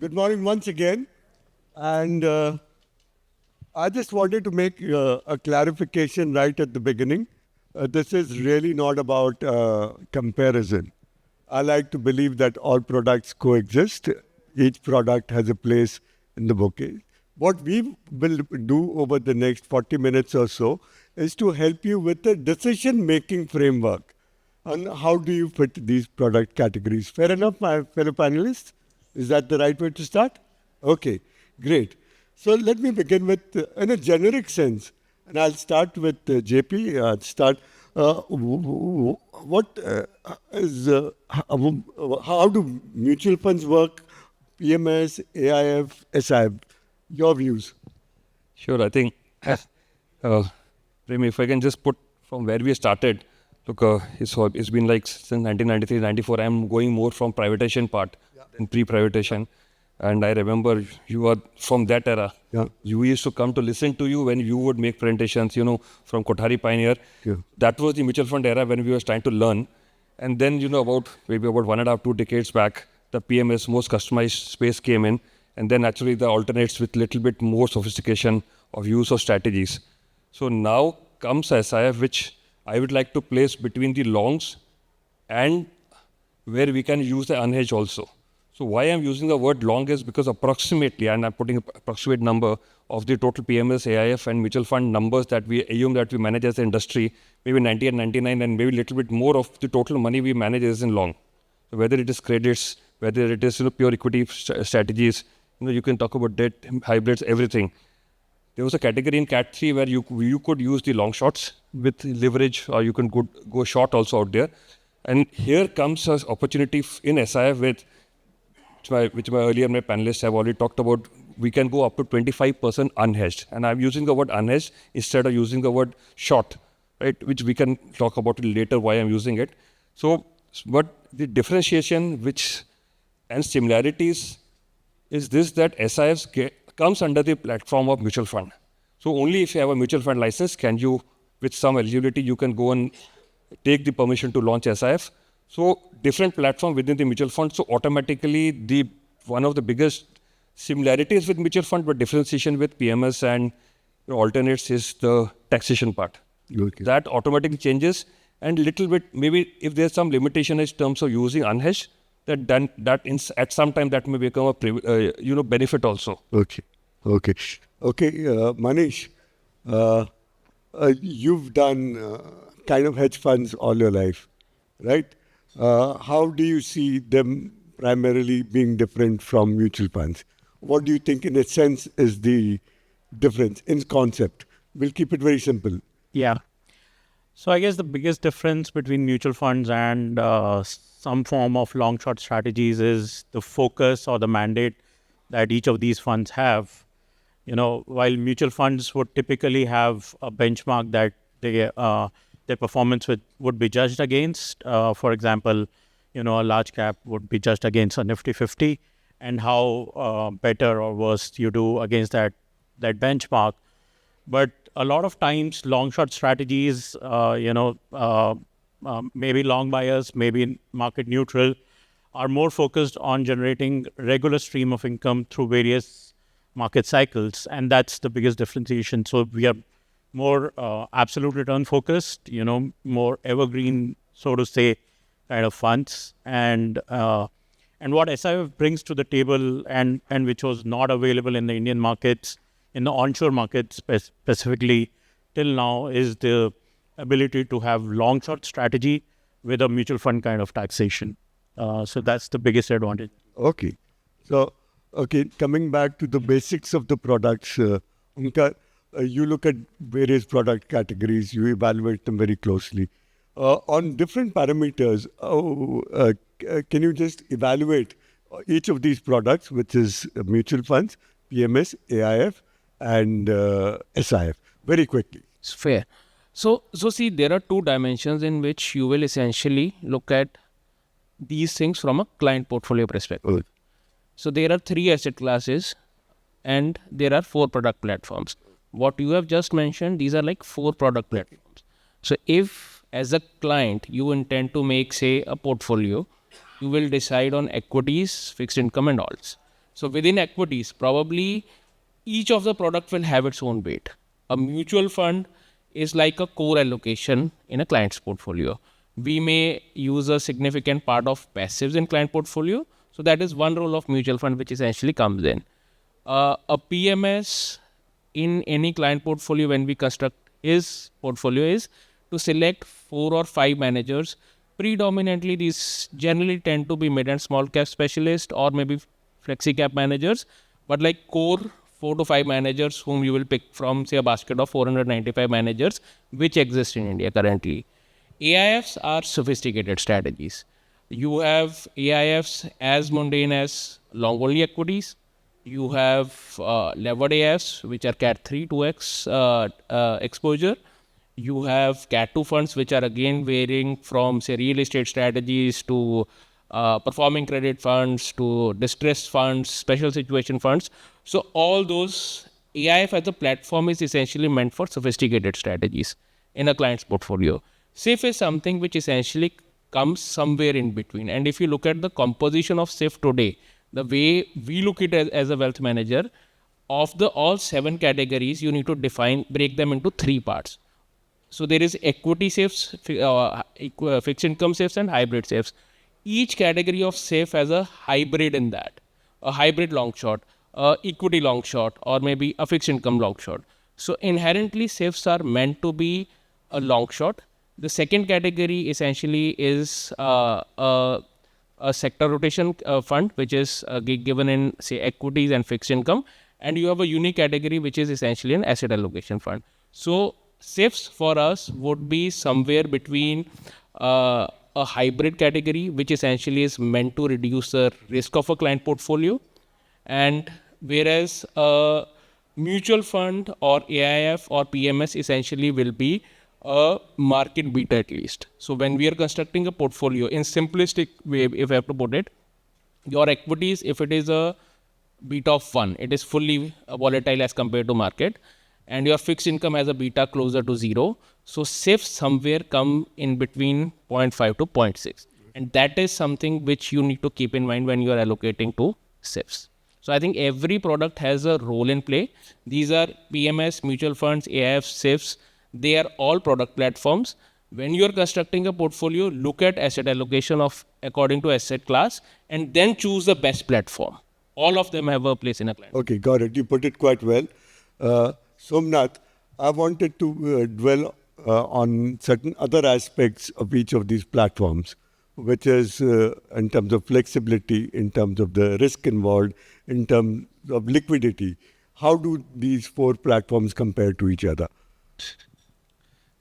Good morning once again. And I just wanted to make a clarification right at the beginning. This is really not about comparison. I like to believe that all products coexist. Each product has a place in the bouquet. What we will do over the next 40 minutes or so is to help you with the decision-making framework on how do you fit these product categories. Fair enough, my fellow panelists? Is that the right way to start? Okay, great. So let me begin with, in a generic sense, and I'll start with JP. What is, how do mutual funds work, PMS, AIF, SIF? Your views. Sure, I think, Premi, if I can just put from where we started, look, it's been like since 1993, 94, I'm going more from privatization part than pre-privatization. And I remember you are from that era. Yeah. You used to come to listen to you when you would make presentations, from Kothari Pioneer. Yeah. That was the mutual fund era when we were trying to learn. And then, about 1.5, 2 decades back, the PMS, most customized space came in. And then actually the alternates with little bit more sophistication of use of strategies. So now comes SIF, which I would like to place between the longs and where we can use the unhedged also. So why I'm using the word long is because approximately, and I'm putting an approximate number of the total PMS, AIF and mutual fund numbers that we assume that we manage as an industry, maybe 90 and 99 and maybe a little bit more of the total money we manage is in long. So whether it is credits, whether it is pure equity strategies, you can talk about debt, hybrids, everything. There was a category in Cat 3 where you could use the long shots with leverage, or you can go short also out there. And here comes an opportunity in SIF which my earlier my panelists have already talked about. We can go up to 25% unhedged. And I'm using the word unhedged instead of using the word short, right? Which we can talk about it later why I'm using it. So, but the differentiation and similarities is this, that SIFs comes under the platform of mutual fund. So only if you have a mutual fund license can you, with some eligibility, you can go and take the permission to launch SIF. So different platform within the mutual fund. So automatically one of the biggest similarities with mutual fund, but differentiation with PMS and alternates is the taxation part. Okay. That automatically changes, and little bit maybe if there's some limitation in terms of using unhedged, at some time that may become a benefit also. Okay. Manish, you've done kind of hedge funds all your life, right? How do you see them primarily being different from mutual funds? What do you think, in a sense, is the difference in concept? We'll keep it very simple. Yeah. So I guess the biggest difference between mutual funds and some form of long short strategies is the focus or the mandate that each of these funds have. While mutual funds would typically have a benchmark that their performance would be judged against. For example, a large cap would be judged against a Nifty 50, and how better or worse you do against that benchmark. But a lot of times, long short strategies, maybe long buyers, maybe market neutral, are more focused on generating regular stream of income through various market cycles, and that's the biggest differentiation. So we are more absolute return focused, more evergreen, so to say, kind of funds, and what SIF brings to the table, and which was not available in the Indian markets, in the onshore markets specifically till now, is the ability to have long short strategy with a mutual fund kind of taxation. So that's the biggest advantage. Okay. So, coming back to the basics of the products, Omkar, you look at various product categories, you evaluate them very closely. On different parameters, can you just evaluate each of these products, which is mutual funds, PMS, AIF, and SIF, very quickly? It's fair. So see, there are two dimensions in which you will essentially look at these things from a client portfolio perspective. Good. So there are 3 asset classes and there are 4 product platforms. What you have just mentioned, these are like 4 product platforms. So if as a client you intend to make, say, a portfolio, you will decide on equities, fixed income and alts. So within equities, probably each of the product will have its own weight. A mutual fund is like a core allocation in a client's portfolio. We may use a significant part of passives in client portfolio. So that is one role of mutual fund which essentially comes in. A PMS in any client portfolio when we construct his portfolio is to select 4 or 5 managers. Predominantly, these generally tend to be mid and small cap specialists or maybe flexi cap managers, but like core 4 to 5 managers whom you will pick from, say, a basket of 495 managers which exist in India currently. AIFs are sophisticated strategies. You have AIFs as mundane as long only equities. You have levered AIFs, which are Cat 3 2x exposure. You have Cat 2 funds, which are again varying from, say, real estate strategies to performing credit funds to distressed funds, special situation funds. So all those AIF as a platform is essentially meant for sophisticated strategies in a client's portfolio. SIF is something which essentially comes somewhere in between. And if you look at the composition of SIF today, the way we look at it as a wealth manager, of the all 7 categories, you need to break them into 3 parts. So there is equity SIFs, fixed income SIFs and hybrid SIFs. Each category of SIF has a hybrid in that, a hybrid long short, equity long short, or maybe a fixed income long short. So inherently SIFs are meant to be a long short. The second category essentially is a sector rotation fund, which is given in, say, equities and fixed income. And you have a unique category, which is essentially an asset allocation fund. So SIFs for us would be somewhere between a hybrid category, which essentially is meant to reduce the risk of a client portfolio. And whereas a mutual fund or AIF or PMS essentially will be a market beta at least. So when we are constructing a portfolio in simplistic way, if I have to put it, your equities, if it is a beta of 1, it is fully volatile as compared to market, and your fixed income has a beta closer to 0. So SIFs somewhere come in between 0.5 to 0.6. And that is something which you need to keep in mind when you are allocating to SIFs. So I think every product has a role in play. These are PMS, mutual funds, AIFs, SIFs. They are all product platforms. When you are constructing a portfolio, look at asset allocation of according to asset class and then choose the best platform. All of them have a place in a client. Okay, got it. You put it quite well. Somnath, I wanted to dwell on certain other aspects of each of these platforms, which is in terms of flexibility, in terms of the risk involved, in terms of liquidity. How do these 4 platforms compare to each other?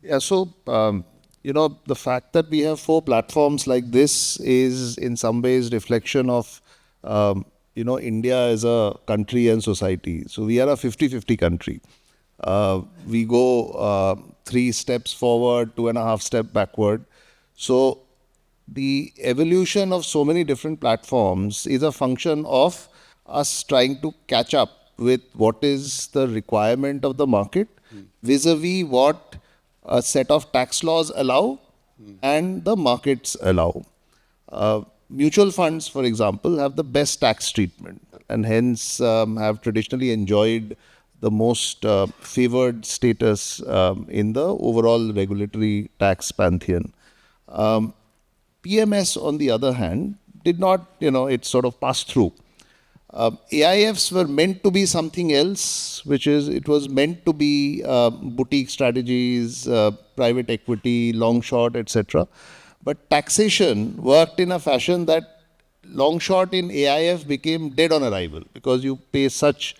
Yeah, so, the fact that we have 4 platforms like this is in some ways reflection of, India as a country and society. So we are a 50-50 country. We go 3 steps forward, 2.5 steps backward. So the evolution of so many different platforms is a function of us trying to catch up with what is the requirement of the market vis-a-vis what a set of tax laws allow and the markets allow. Mutual funds, for example, have the best tax treatment and hence have traditionally enjoyed the most favored status in the overall regulatory tax pantheon. PMS, on the other hand, did not, it sort of passed through. AIFs were meant to be something else, which is it was meant to be boutique strategies, private equity, long short, etc. But taxation worked in a fashion that long short in AIF became dead on arrival because you pay such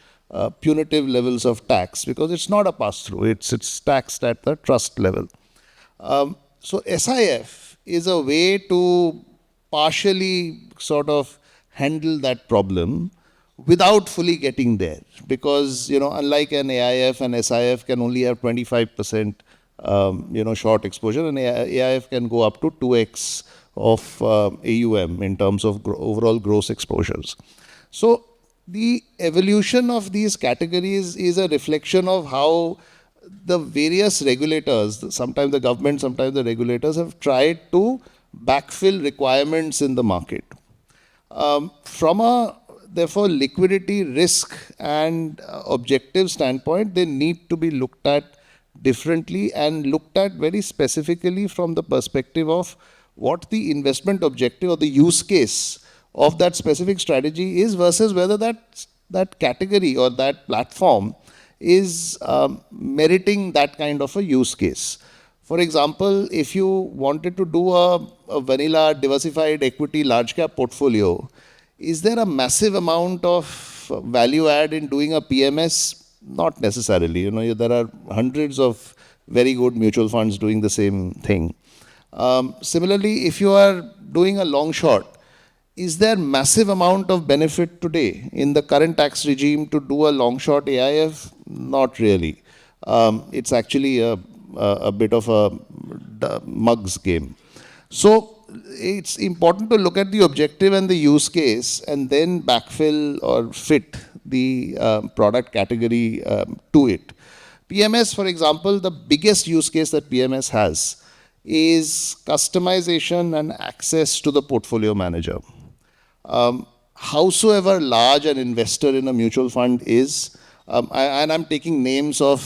punitive levels of tax because it's not a pass-through, it's taxed at the trust level. So SIF is a way to partially sort of handle that problem without fully getting there because, unlike an AIF, an SIF can only have 25% short exposure and AIF can go up to 2x of AUM in terms of overall gross exposures. So the evolution of these categories is a reflection of how the various regulators, sometimes the government, sometimes the regulators have tried to backfill requirements in the market. From therefore, liquidity, risk, and objective standpoint, they need to be looked at differently and looked at very specifically from the perspective of what the investment objective or the use case of that specific strategy is versus whether that category or that platform is meriting that kind of a use case. For example, if you wanted to do a vanilla diversified equity large cap portfolio, is there a massive amount of value add in doing a PMS? Not necessarily. You know, there are hundreds of very good mutual funds doing the same thing. Similarly, if you are doing a long short, is there massive amount of benefit today in the current tax regime to do a long short AIF? Not really. It's actually a bit of a mug's game. So it's important to look at the objective and the use case and then backfill or fit the product category to it. PMS, for example, the biggest use case that PMS has is customization and access to the portfolio manager. Howsoever large an investor in a mutual fund is, and I'm taking names of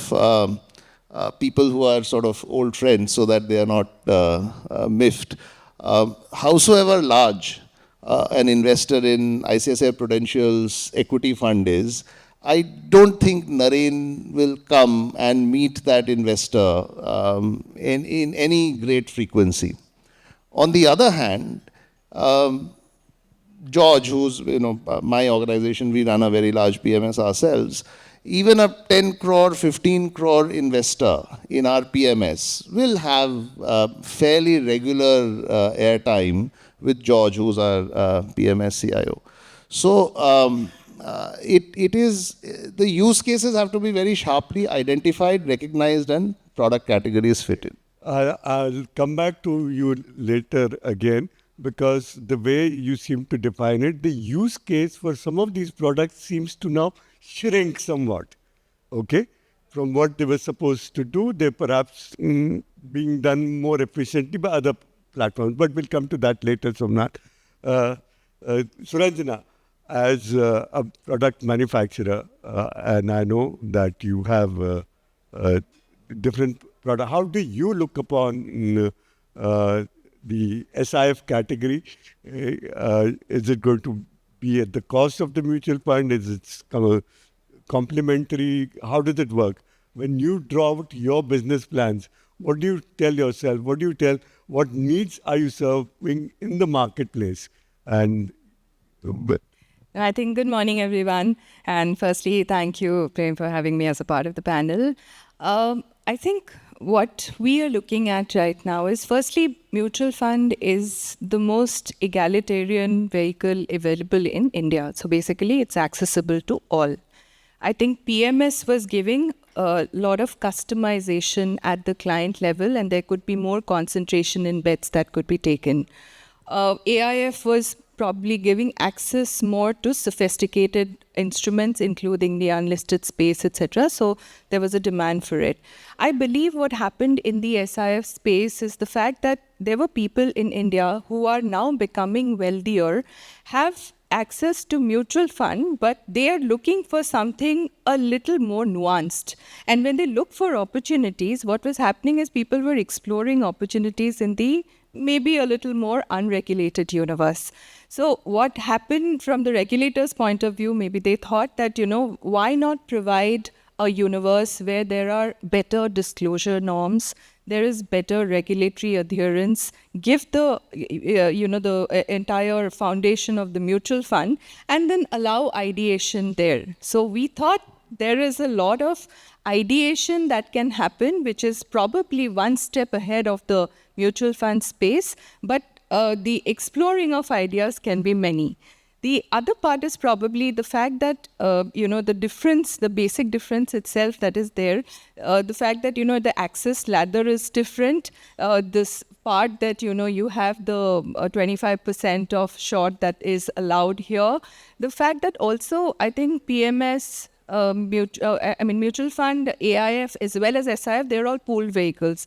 people who are sort of old friends so that they are not miffed. Howsoever large an investor in ICICI Prudential's equity fund is, I don't think Naren will come and meet that investor in any great frequency. On the other hand, George, who's, my organization, we run a very large PMS ourselves, even a 10 crore, 15 crore investor in our PMS will have fairly regular airtime with George, who's our PMS CIO. So it is, the use cases have to be very sharply identified, recognized, and product categories fitted. I'll come back to you later again, because the way you seem to define it, the use case for some of these products seems to now shrink somewhat, okay? From what they were supposed to do, they're perhaps being done more efficiently by other platforms, but we'll come to that later, Somnath. Suranjana, as a product manufacturer, and I know that you have different products, how do you look upon the SIF category? Is it going to be at the cost of the mutual fund? Is it complementary? How does it work? When you draw out your business plans, what do you tell yourself? What needs are you serving in the marketplace? And I think good morning, everyone. And firstly, thank you, Prem, for having me as a part of the panel. I think what we are looking at right now is, firstly, mutual fund is the most egalitarian vehicle available in India. So basically, it's accessible to all. I think PMS was giving a lot of customization at the client level, and there could be more concentration in bets that could be taken. AIF was probably giving access more to sophisticated instruments, including the unlisted space, etc. So there was a demand for it. I believe what happened in the SIF space is the fact that there were people in India who are now becoming wealthier, have access to mutual fund, but they are looking for something a little more nuanced. And when they look for opportunities, what was happening is people were exploring opportunities in the maybe a little more unregulated universe. So what happened from the regulator's point of view, maybe they thought that, why not provide a universe where there are better disclosure norms, there is better regulatory adherence, give the, the entire foundation of the mutual fund, and then allow ideation there. So we thought there is a lot of ideation that can happen, which is probably one step ahead of the mutual fund space, but the exploring of ideas can be many. The other part is probably the fact that, the difference, the basic difference itself that is there, the fact that, the access ladder is different, this part that, you have the 25% of short that is allowed here. The fact that also, I think PMS, mutual fund, AIF, as well as SIF, they're all pooled vehicles.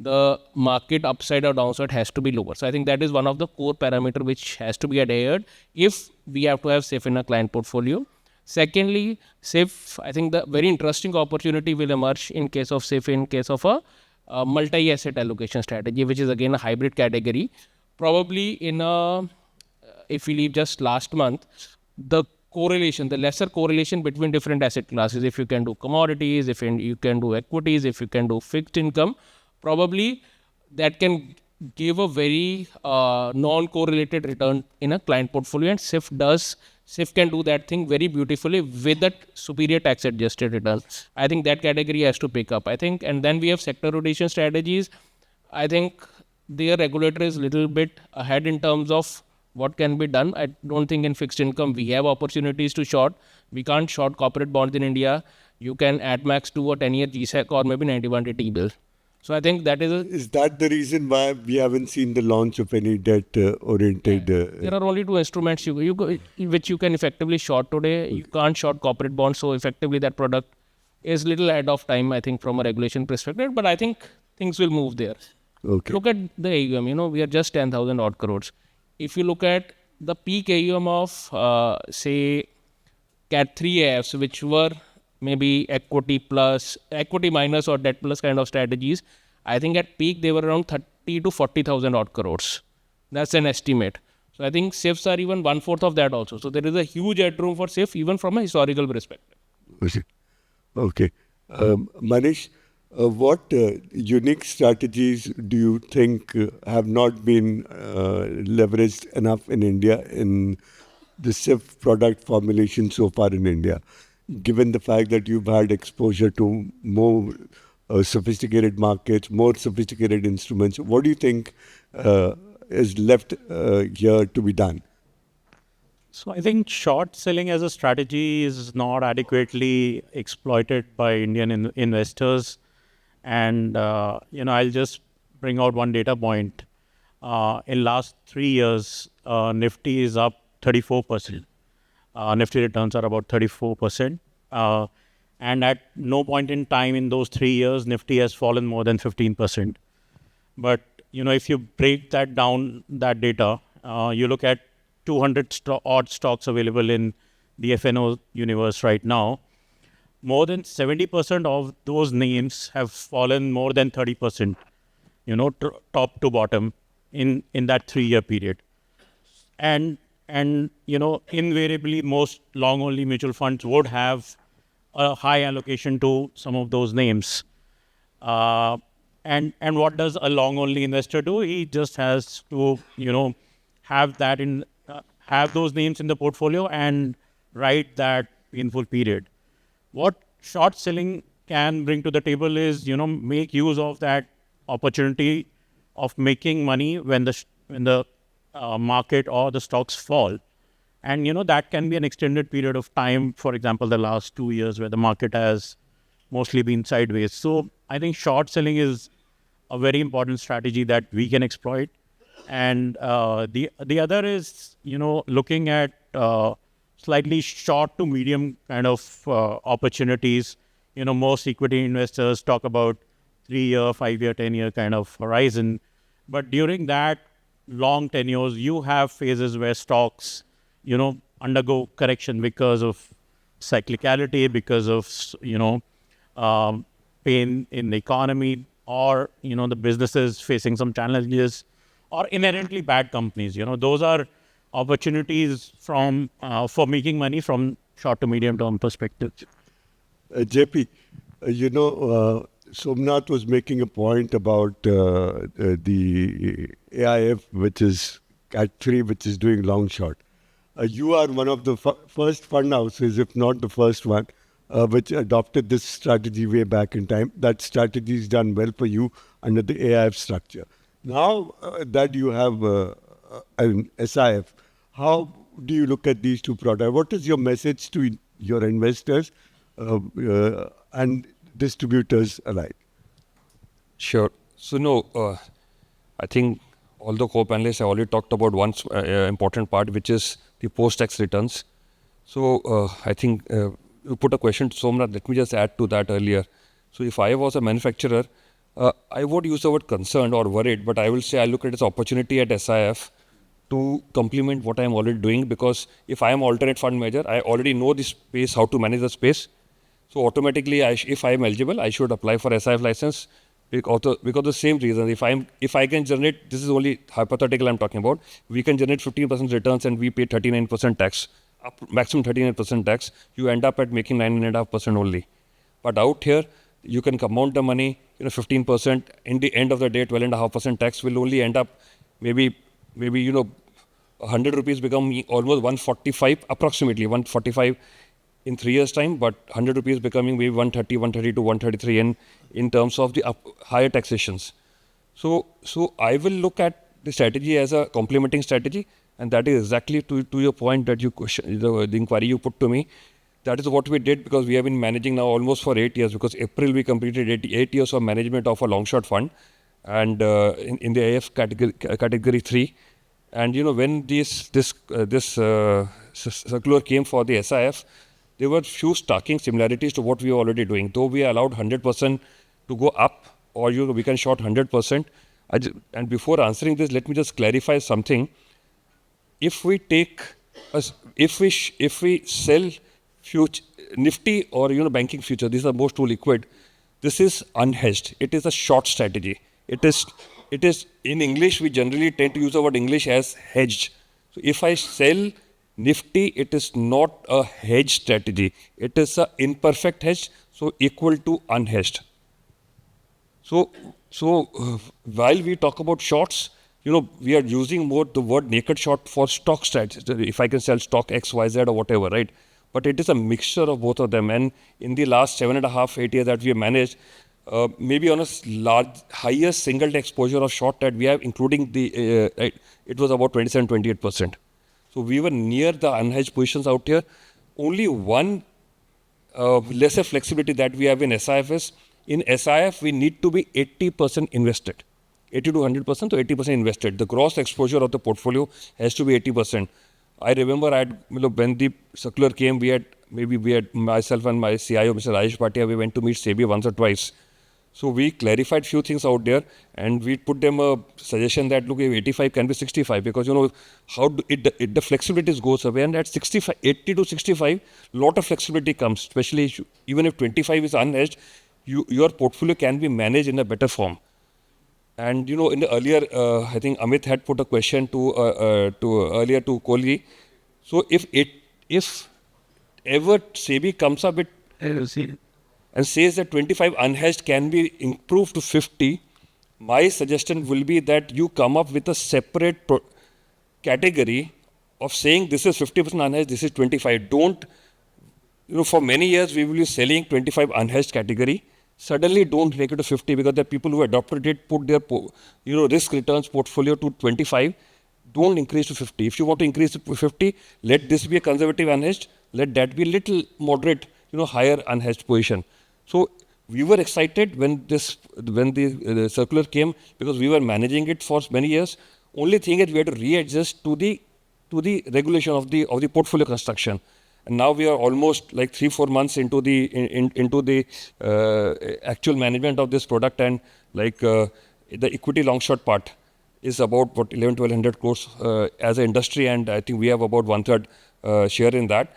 the market upside or downside has to be lower. So I think that is one of the core parameter which has to be adhered if we have to have SIF in a client portfolio. Secondly, SIF, I think the very interesting opportunity will emerge in case of SIF in case of a multi-asset allocation strategy, which is again a hybrid category. Probably in a, if we leave just last month, the correlation, the lesser correlation between different asset classes, if you can do commodities, if you can do equities, if you can do fixed income, probably that can give a very non-correlated return in a client portfolio, and SIF can do that thing very beautifully with that superior tax adjusted return. I think that category has to pick up. I think, and then we have sector rotation strategies. I think their regulator is a little bit ahead in terms of what can be done. I don't think in fixed income we have opportunities to short. We can't short corporate bonds in India. You can at max do a 10-year GSEC or maybe 91-day T-bill. So I think that Is that the reason why we haven't seen the launch of any debt-oriented? There are only two instruments which you can effectively short today. You can't short corporate bonds, so effectively that product is little ahead of time, I think, from a regulation perspective. But I think things will move there. Okay. Look at the AUM. We are just 10,000 odd crores. If you look at the peak AUM of, say, Cat 3 AIFs, which were maybe equity minus or debt plus kind of strategies, I think at peak they were around 30 to 40,000 odd crores. That's an estimate. So I think SIFs are even 1/4 of that also. So there is a huge headroom for SIF even from a historical perspective. Okay. Manish, what unique strategies do you think have not been leveraged enough in India in the SIF product formulation so far in India? Given the fact that you've had exposure to more sophisticated markets, more sophisticated instruments, what do you think is left here to be done? So I think short selling as a strategy is not adequately exploited by Indian investors. And, I'll just bring out one data point. In last 3 years, Nifty is up 34%. Nifty returns are about 34%. And at no point in time in those 3 years, Nifty has fallen more than 15%. But, if you break that down, that data, you look at 200 odd stocks available in the FNO universe right now. More than 70% of those names have fallen more than 30%, top to bottom in that 3-year period. And invariably most long-only mutual funds would have a high allocation to some of those names. And what does a long-only investor do? He just has to, have those names in the portfolio and ride that painful period. What short selling can bring to the table is, make use of that opportunity of making money when the market or the stocks fall. And, that can be an extended period of time, for example, the last 2 years where the market has mostly been sideways. So I think short selling is a very important strategy that we can exploit. And the other is, looking at slightly short to medium kind of opportunities. Most equity investors talk about 3-year, 5-year, 10-year kind of horizon. But during that long tenures, you have phases where stocks, undergo correction because of cyclicality, because of, pain in the economy, or, the businesses facing some challenges, or inherently bad companies. Those are opportunities for making money from short to medium term perspective. JP, Somnath was making a point about the AIF, which is Cat 3, which is doing long short. You are one of the first fund houses, if not the first one, which adopted this strategy way back in time. That strategy is done well for you under the AIF structure. Now that you have an SIF, how do you look at these two products? What is your message to your investors and distributors alike? Sure. So, I think all the co-panelists have already talked about one important part, which is the post-tax returns. So, I think you put a question to Somnath. Let me just add to that earlier. So, if I was a manufacturer, I won't use the word concerned or worried, but I will say I look at it as opportunity at SIF to complement what I am already doing, because if I am alternate fund manager, I already know the space, how to manage the space. So automatically, if I am eligible, I should apply for SIF license because the same reason. If I can generate, this is only hypothetical I'm talking about, we can generate 15% returns and we pay 39% tax, maximum 39% tax, you end up at making 9.5% only. But out here, you can compound the money, 15%. In the end of the day, 12.5% tax will only end up maybe 100 rupees become almost 145, approximately 145 in 3 years' time, but 100 rupees becoming maybe 130, 132, 133 in terms of the higher taxations. So I will look at the strategy as a complementing strategy, and that is exactly to your point that you question, the inquiry you put to me. That is what we did, because we have been managing now almost for 8 years, because April we completed 8 years of management of a long short fund, and in the AIF category 3. And when this circular came for the SIF, there were few starking similarities to what we were already doing. Though we allowed 100% to go up, or we can short 100%. And before answering this, let me just clarify something. If we take, if we sell future Nifty or banking future, these are most too liquid. This is unhedged. It is a short strategy. It is in English, we generally tend to use the word English as hedged. So if I sell Nifty, it is not a hedge strategy. It is an imperfect hedge, so equal to unhedged. So while we talk about shorts, we are using more the word naked short for stock strategy. If I can sell stock X, Y, Z or whatever, right? But it is a mixture of both of them. And in the last 7.5, 8 years that we have managed, maybe on a highest single exposure of short that we have, including the, it was about 27, 28%. So we were near the unhedged positions out here. Only one lesser flexibility that we have in SIF is, in SIF, we need to be 80% invested. 80 to 100%, so 80% invested. The gross exposure of the portfolio has to be 80%. I remember when the circular came, we had myself and my CIO, Mr. Rajesh Bhatia, we went to meet SEBI once or twice. So we clarified few things out there, and we put them a suggestion that, look, if 85 can be 65, because how the flexibility goes away, and at 65, 80 to 65, lot of flexibility comes, especially even if 25 is unhedged, your portfolio can be managed in a better form. And in the earlier, I think Amit had put a question to Kohli. So if ever SEBI comes up with and says that 25 unhedged can be improved to 50, my suggestion will be that you come up with a separate category of saying this is 50% unhedged, this is 25. Don't, for many years we will be selling 25 unhedged category. Suddenly don't make it to 50, because the people who adopted it put their risk returns portfolio to 25. Don't increase to 50. If you want to increase to 50, let this be a conservative unhedged. Let that be a little moderate, higher unhedged position. So we were excited when the circular came, because we were managing it for many years. Only thing is we had to readjust to the regulation of the portfolio construction. And now we are almost like 3-4 months into the actual management of this product, and the equity long short part is about 1,100-1,200 crores as an industry, and I think we have about 1/3 share in that.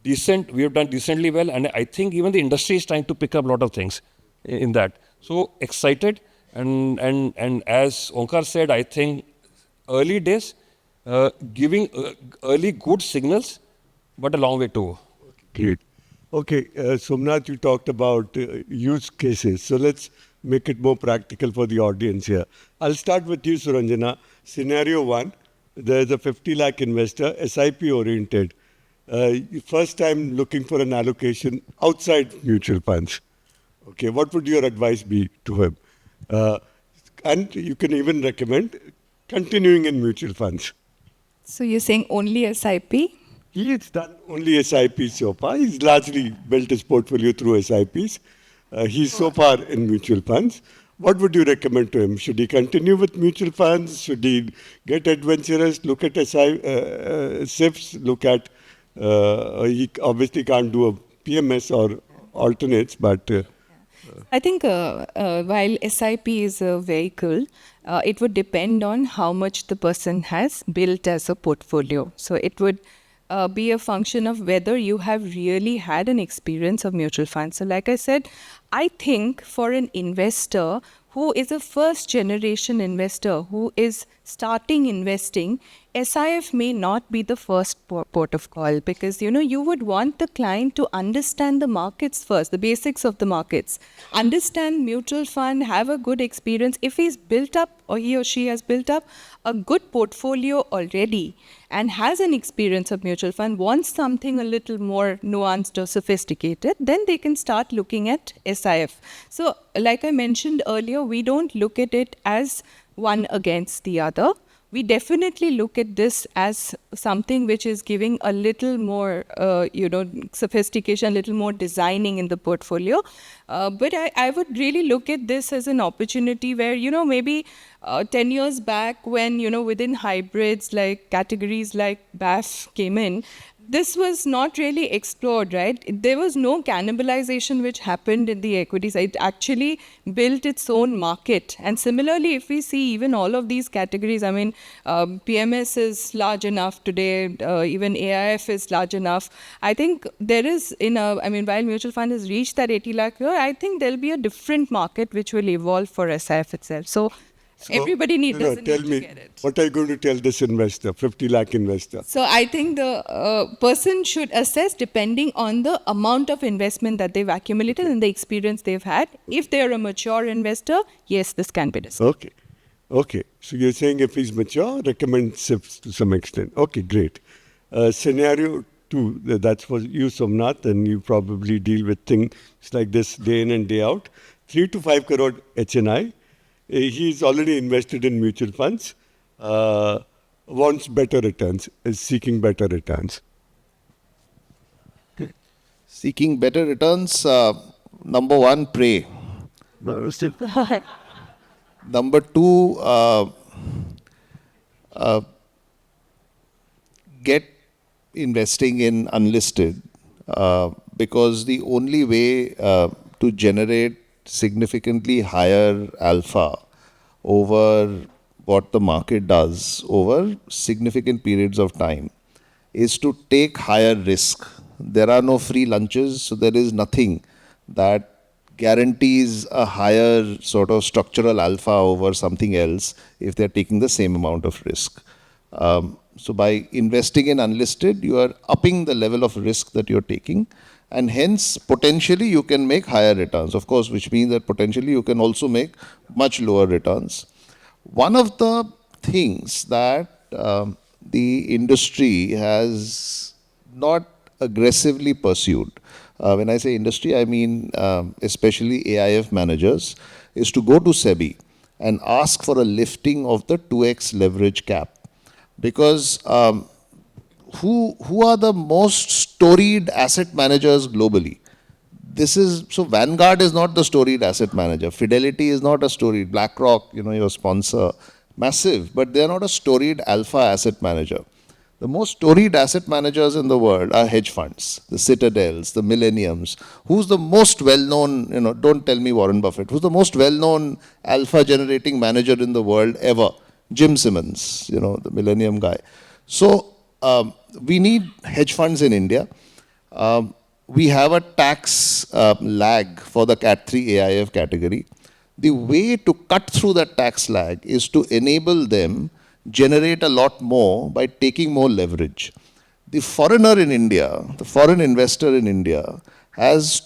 We have done decently well, and I think even the industry is trying to pick up a lot of things in that. So excited, and as Onkar said, I think early days, giving early good signals, but a long way to go. Great. Okay, Somnath, you talked about use cases. So let's make it more practical for the audience here. I'll start with you, Suranjana. Scenario 1, there's a 50 lakh investor, SIP oriented. First time looking for an allocation outside mutual funds. Okay, what would your advice be to him? And you can even recommend continuing in mutual funds. So you're saying only SIP? He's done only SIPs so far. He's largely built his portfolio through SIPs. He's so far in mutual funds. What would you recommend to him? Should he continue with mutual funds? Should he get adventurous, look at SIFs, look at, he obviously can't do a PMS or alternates, but I think while SIP is a vehicle, it would depend on how much the person has built as a portfolio. So it would be a function of whether you have really had an experience of mutual funds. So like I said, I think for an investor who is a first generation investor who is starting investing, SIF may not be the first port of call, because you would want the client to understand the markets first, the basics of the markets, understand mutual fund, have a good experience. If he's built up, or he or she has built up a good portfolio already and has an experience of mutual fund, wants something a little more nuanced or sophisticated, then they can start looking at SIF. So like I mentioned earlier, we don't look at it as one against the other. We definitely look at this as something which is giving a little more, sophistication, a little more designing in the portfolio. But I would really look at this as an opportunity where, maybe 10 years back when, within hybrids, like categories like BAF came in, this was not really explored, right? There was no cannibalization which happened in the equity side. It actually built its own market. And similarly, if we see even all of these categories, I mean, PMS is large enough today, even AIF is large enough. I think there is, while mutual fund has reached that 80 lakh crore, I think there'll be a different market which will evolve for SIF itself. So everybody doesn't tell need to me, get it. what are you going to tell this investor, 50 lakh investor? So I think the person should assess depending on the amount of investment that they've accumulated and the experience they've had. If they're a mature investor, yes, this can be discussed. Okay. So you're saying if he's mature, recommend SIFs to some extent. Okay, great. Scenario 2, that's for you, Somnath, and you probably deal with things like this day in and day out. 3 to 5 crore HNI. He's already invested in mutual funds, wants better returns, is seeking better returns. Seeking better returns, number one, pray. Number two, get investing in unlisted, because the only way to generate significantly higher alpha over what the market does over significant periods of time is to take higher risk. There are no free lunches, so there is nothing that guarantees a higher sort of structural alpha over something else if they're taking the same amount of risk. So by investing in unlisted, you are upping the level of risk that you're taking, and hence potentially you can make higher returns, of course, which means that potentially you can also make much lower returns. One of the things that the industry has not aggressively pursued, when I say industry, I mean especially AIF managers, is to go to SEBI and ask for a lifting of the 2x leverage cap. Because who are the most storied asset managers globally? So Vanguard is not the storied asset manager. Fidelity is not a storied. BlackRock, your sponsor, massive, but they are not a storied alpha asset manager. The most storied asset managers in the world are hedge funds, the Citadels, the Millenniums. Who's the most well-known, don't tell me Warren Buffett, who's the most well-known alpha generating manager in the world ever? Jim Simmons, the Millennium guy. So we need hedge funds in India. We have a tax lag for the Cat 3 AIF category. The way to cut through that tax lag is to enable them generate a lot more by taking more leverage. The foreigner in India, the foreign investor in India, has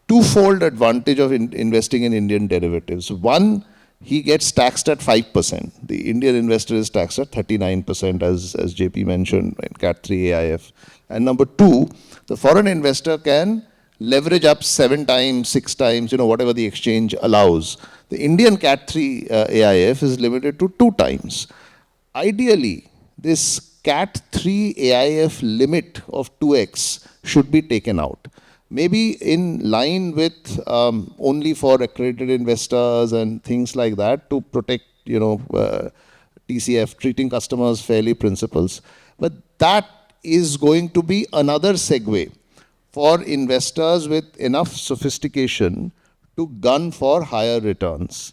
twofold advantage of investing in Indian derivatives. One, he gets taxed at 5%. The Indian investor is taxed at 39%, as JP mentioned in Cat 3 AIF. And number two, the foreign investor can leverage up 7 times, 6 times, whatever the exchange allows. The Indian Cat 3 AIF is limited to 2 times. Ideally, this Cat 3 AIF limit of 2x should be taken out. Maybe in line with only for accredited investors and things like that to protect, TCF, treating customers fairly principles. But that is going to be another segue for investors with enough sophistication to gun for higher returns.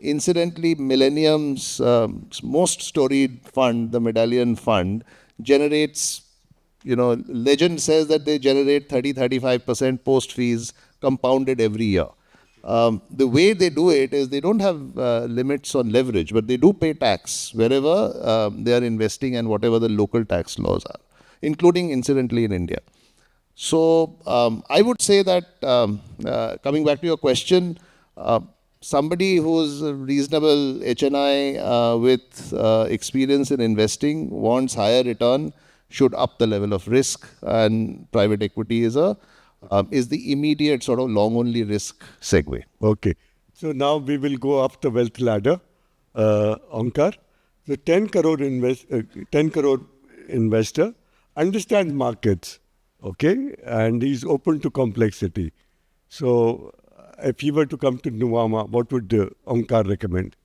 Incidentally, Millennium's most storied fund, the Medallion Fund, generates, legend says that they generate 35% post fees compounded every year. The way they do it is they don't have limits on leverage, but they do pay tax wherever they are investing and whatever the local tax laws are, including incidentally in India. So I would say that coming back to your question, somebody who's a reasonable HNI with experience in investing wants higher return, should up the level of risk, and private equity is the immediate sort of long only risk segue. Okay. So now we will go up the wealth ladder. Onkar, the 10 crore investor understands markets, okay, and he's open to complexity. So if he were to come to Nuvama, what would Onkar recommend?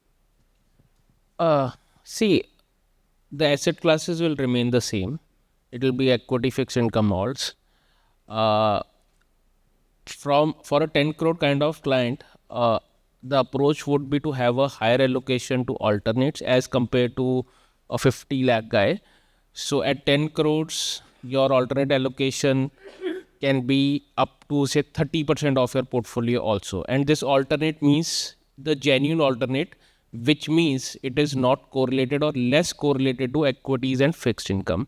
See, the asset classes will remain the same. It will be equity, fixed income, alts. For a 10 crore kind of client, the approach would be to have a higher allocation to alternates as compared to a 50 lakh guy. So at 10 crores, your alternate allocation can be up to say 30% of your portfolio also. And this alternate means the genuine alternate, which means it is not correlated or less correlated to equities and fixed income.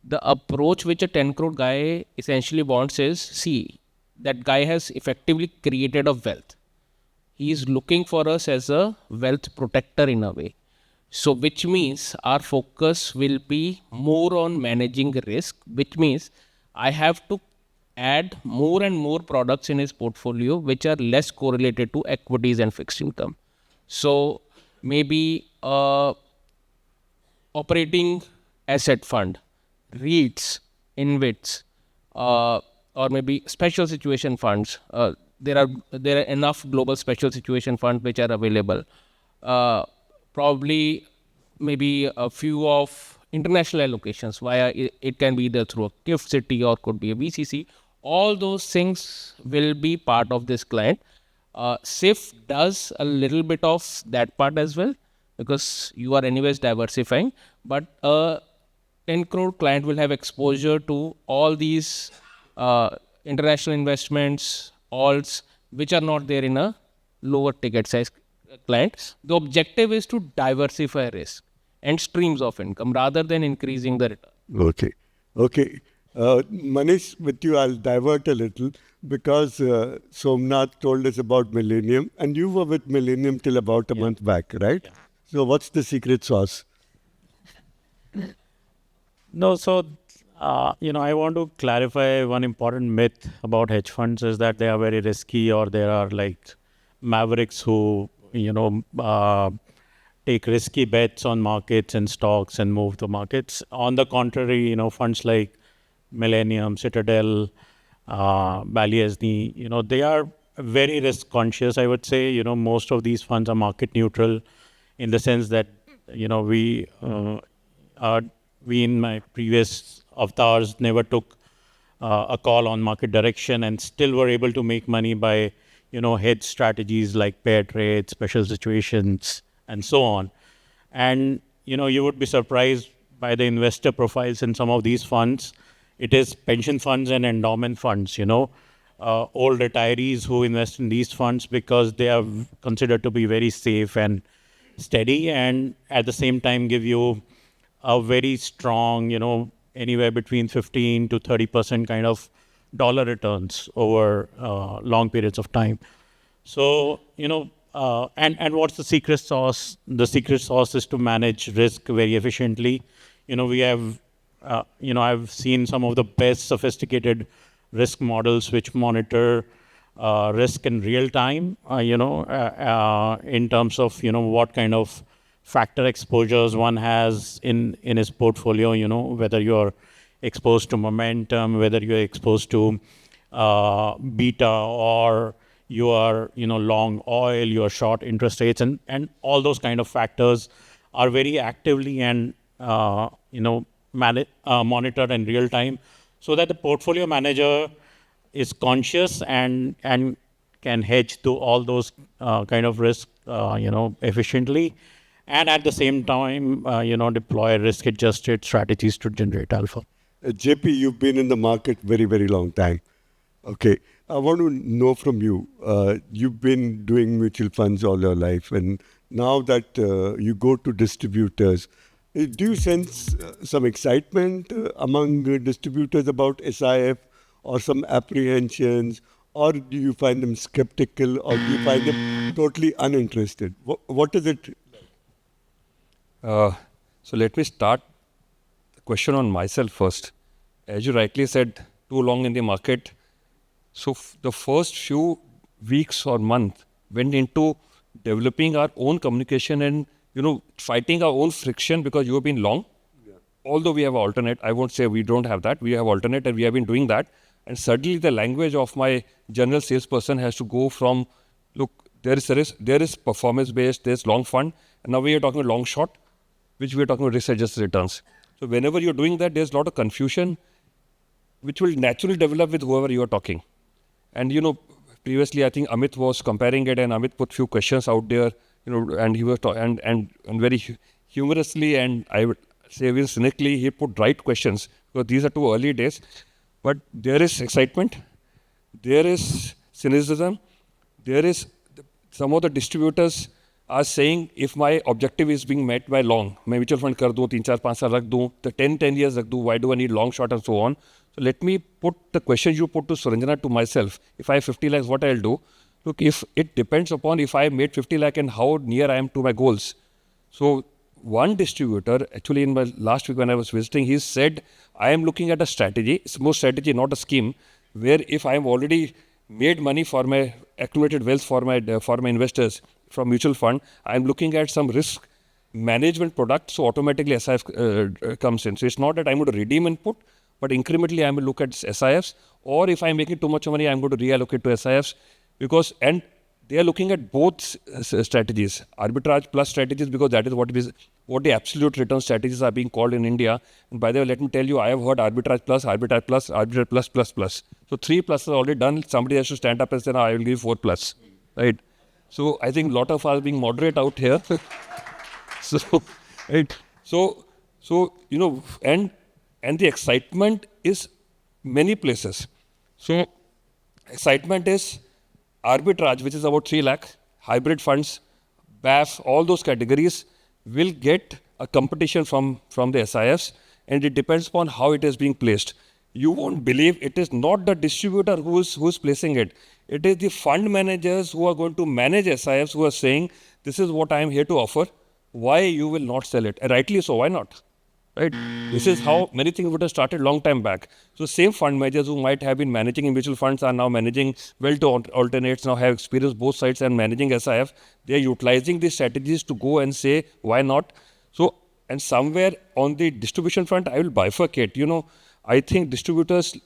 The approach which a 10 crore guy essentially wants is, see, that guy has effectively created a wealth. He is looking for us as a wealth protector in a way. So which means our focus will be more on managing risk, which means I have to add more and more products in his portfolio which are less correlated to equities and fixed income. So maybe operating asset fund, REITs, InvITs, or maybe special situation funds. There are enough global special situation funds which are available. Probably maybe a few of international allocations via it can be either through a gift city or could be a VCC. All those things will be part of this client. SIF does a little bit of that part as well because you are anyways diversifying, but 10 crore client will have exposure to all these international investments, alts, which are not there in a lower ticket size client. The objective is to diversify risk and streams of income rather than increasing the return. Okay. Manish, with you, I'll divert a little because Somnath told us about Millennium, and you were with Millennium till about a month back, right? Yeah. So what's the secret sauce? No, so, I want to clarify one important myth about hedge funds is that they are very risky or there are like mavericks who, take risky bets on markets and stocks and move the markets. On the contrary, funds like Millennium, Citadel, Ballyesny, they are very risk conscious, I would say. Most of these funds are market neutral in the sense that, we in my previous avatars never took a call on market direction and still were able to make money by, hedge strategies like pair trades, special situations, and so on. And, you would be surprised by the investor profiles in some of these funds. It is pension funds and endowment funds, old retirees who invest in these funds because they are considered to be very safe and steady and at the same time give you a very strong, anywhere between 15 to 30% kind of dollar returns over long periods of time. So, and what's the secret sauce? The secret sauce is to manage risk very efficiently. We have, I've seen some of the best sophisticated risk models which monitor risk in real time, in terms of, what kind of factor exposures one has in his portfolio, whether you're exposed to momentum, whether you're exposed to beta, or you are, long oil, you are short interest rates, and all those kind of factors are very actively and, monitored in real time so that the portfolio manager is conscious and can hedge to all those kind of risk, efficiently, and at the same time, deploy risk-adjusted strategies to generate alpha. JP, you've been in the market very, very long time. Okay. I want to know from you, you've been doing mutual funds all your life, and now that you go to distributors, do you sense some excitement among distributors about SIF, or some apprehensions, or do you find them skeptical, or do you find them totally uninterested? What is it? So let me start the question on myself first. As you rightly said, too long in the market. So the first few weeks or month went into developing our own communication and, fighting our own friction because you have been long. Yeah. Although we have alternate, I won't say we don't have that. We have alternate and we have been doing that. And suddenly the language of my general salesperson has to go from, look, there is performance based, there's long fund, and now we are talking long short, which we are talking about risk adjusted returns. So whenever you're doing that, there's a lot of confusion, which will naturally develop with whoever you are talking. And previously I think Amit was comparing it, and Amit put few questions out there, and he was and very humorously, and I would say very cynically, he put right questions because these are too early days. But there is excitement, there is cynicism, there is some of the distributors are saying if my objective is being met by long, मैं mutual fund कर दूँ, 3-4-5 साल रख दूँ, the 10 years रख दूँ, why do I need long short and so on? So let me put the question you put to Suranjana to myself. If I have 50 lakhs, what I'll do? Look, if it depends upon if I made 50 lakh and how near I am to my goals. So one distributor, actually in my last week when I was visiting, he said, I am looking at a strategy, it's more strategy, not a scheme, where if I am already made money for my accumulated wealth for my investors from mutual fund, I am looking at some risk management product, so automatically SIF comes in. So it's not that I'm going to redeem and put, but incrementally I'm going to look at SIFs, or if I'm making too much money, I'm going to reallocate to SIFs, because, and they are looking at both strategies, arbitrage plus strategies, because that is what the absolute return strategies are being called in India. And by the way, let me tell you, I have heard arbitrage plus, arbitrage plus, arbitrage plus, plus, plus. So 3 plus is already done. Somebody has to stand up and say, no, I will give 4 plus, right? So I think a lot of us are being moderate out here. So, right. So, and the excitement is many places. So excitement is arbitrage, which is about 3 lakh, hybrid funds, BAF, all those categories will get a competition from the SIFs, and it depends upon how it is being placed. You won't believe it is not the distributor who's placing it. It is the fund managers who are going to manage SIFs who are saying, this is what I am here to offer. Why you will not sell it? And rightly so, why not? Right? This is how many things would have started long time back. So same fund managers who might have been managing in mutual funds are now managing well to alternates, now have experienced both sides and managing SIF. They are utilizing these strategies to go and say, why not? So, and somewhere on the distribution front, I will bifurcate. I think distributors,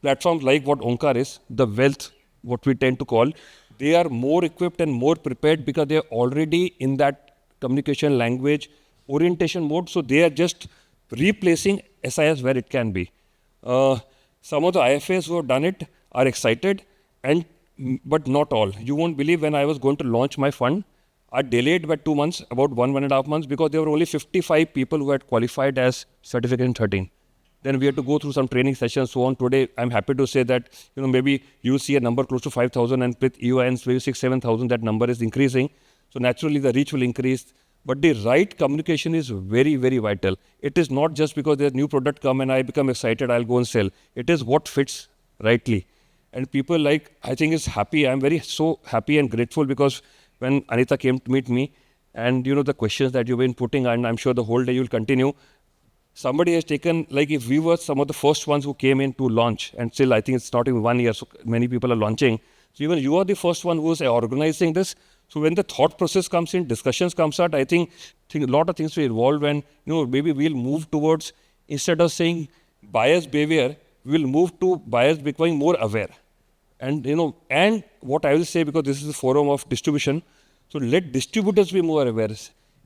platforms like what Onkar is, the wealth, what we tend to call, they are more equipped and more prepared because they are already in that communication language orientation mode. So they are just replacing SIS where it can be. Some of the IFAs who have done it are excited, but not all. You won't believe when I was going to launch my fund, I delayed by 2 months, about 1.5 months, because there were only 55 people who had qualified as certificate in 13. Then we had to go through some training sessions, so on. Today, I'm happy to say that, maybe you see a number close to 5,000, and with EONs, maybe 6,000-7,000, that number is increasing. So naturally, the reach will increase. But the right communication is very, very vital. It is not just because there's a new product come and I become excited, I'll go and sell. It is what fits rightly. And people I think is happy. I'm so happy and grateful because when Anita came to meet me and, the questions that you've been putting, and I'm sure the whole day you'll continue, somebody has taken, if we were some of the first ones who came in to launch, and still I think it's not even 1 year, so many people are launching. So even you are the first one who's organizing this. So when the thought process comes in, discussions comes out, I think a lot of things will evolve, and maybe we'll move towards, instead of saying buyer's behavior, we'll move to buyers becoming more aware. And and what I will say, because this is the forum of distribution, so let distributors be more aware.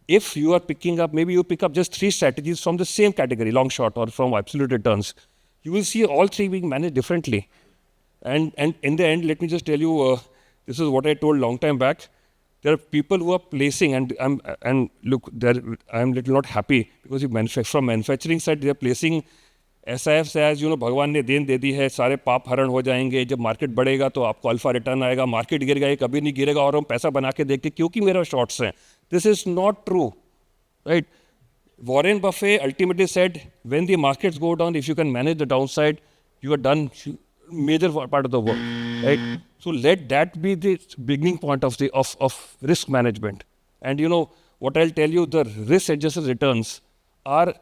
If you are picking up, maybe you pick up just 3 strategies from the same category, long short or from absolute returns, you will see all 3 being managed differently. And in the end, let me just tell you, This is what I told long time back. There are people who are placing, and look, I'm little not happy because from manufacturing side, they are placing SIF as, भगवान ने then they दी है, सारे पाप हरण हो जाएंगे, जब market बढ़ेगा तो आपको अल्फा रिटर्न आएगा, मार्केट गिरेगा ये कभी नहीं गिरेगा और हम पैसा बना के देखते क्योंकि मेरा शॉर्ट्स हैं. This is not true, right? Warren Buffett ultimately said, when the markets go down, if you can manage the downside, you are done major part of the work, right? So let that be the beginning point of risk management. And what I'll tell you, the risk-adjusted returns are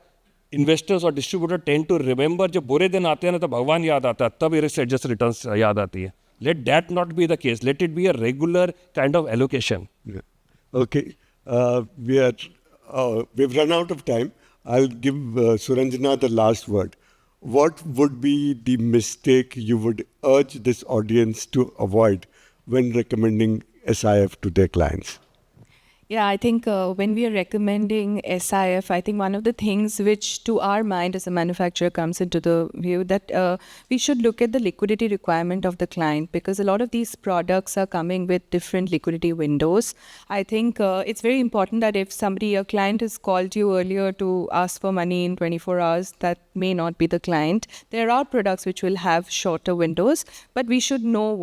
investors or distributor tend to remember जब बुरे दिन आते हैं ना तो भगवान याद आता है, तब risk-adjusted returns याद आती है. Let that not be the case. Let it be a regular kind of allocation. Yeah. Okay. We've run out of time. I'll give Suranjana the last word. What would be the mistake you would urge this audience to avoid when recommending SIF to their clients? Yeah, I think when we are recommending SIF, I think one of the things which to our mind as a manufacturer comes into the view that we should look at the liquidity requirement of the client, because a lot of these products are coming with different liquidity windows. I think it's very important that if a client has called you earlier to ask for money in 24 hours, that may not be the client. There are products which will have shorter windows, but we should know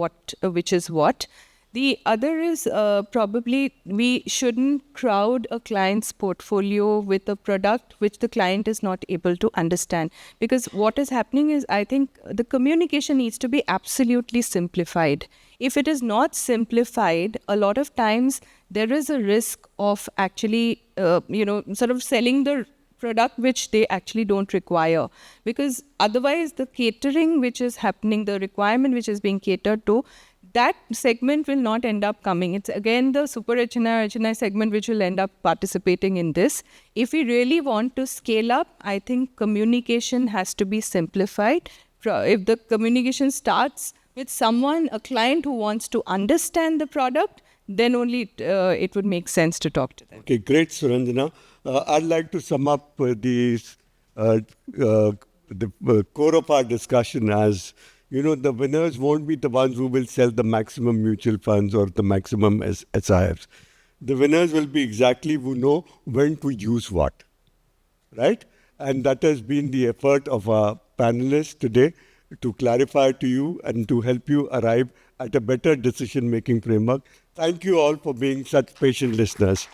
which is what. The other is probably we shouldn't crowd a client's portfolio with a product which the client is not able to understand. Because what is happening is, I think the communication needs to be absolutely simplified. If it is not simplified, a lot of times there is a risk of actually, sort of selling the product which they actually don't require. Because otherwise the catering which is happening, the requirement which is being catered to, that segment will not end up coming. It's again the super HNI segment which will end up participating in this. If we really want to scale up, I think communication has to be simplified. If the communication starts with a client who wants to understand the product, then only it would make sense to talk to them. Okay, great, Suranjana. I'd like to sum up the core of our discussion as, the winners won't be the ones who will sell the maximum mutual funds or the maximum SIFs. The winners will be exactly who know when to use what, right? And that has been the effort of our panelists today to clarify to you and to help you arrive at a better decision-making framework. Thank you all for being such patient listeners.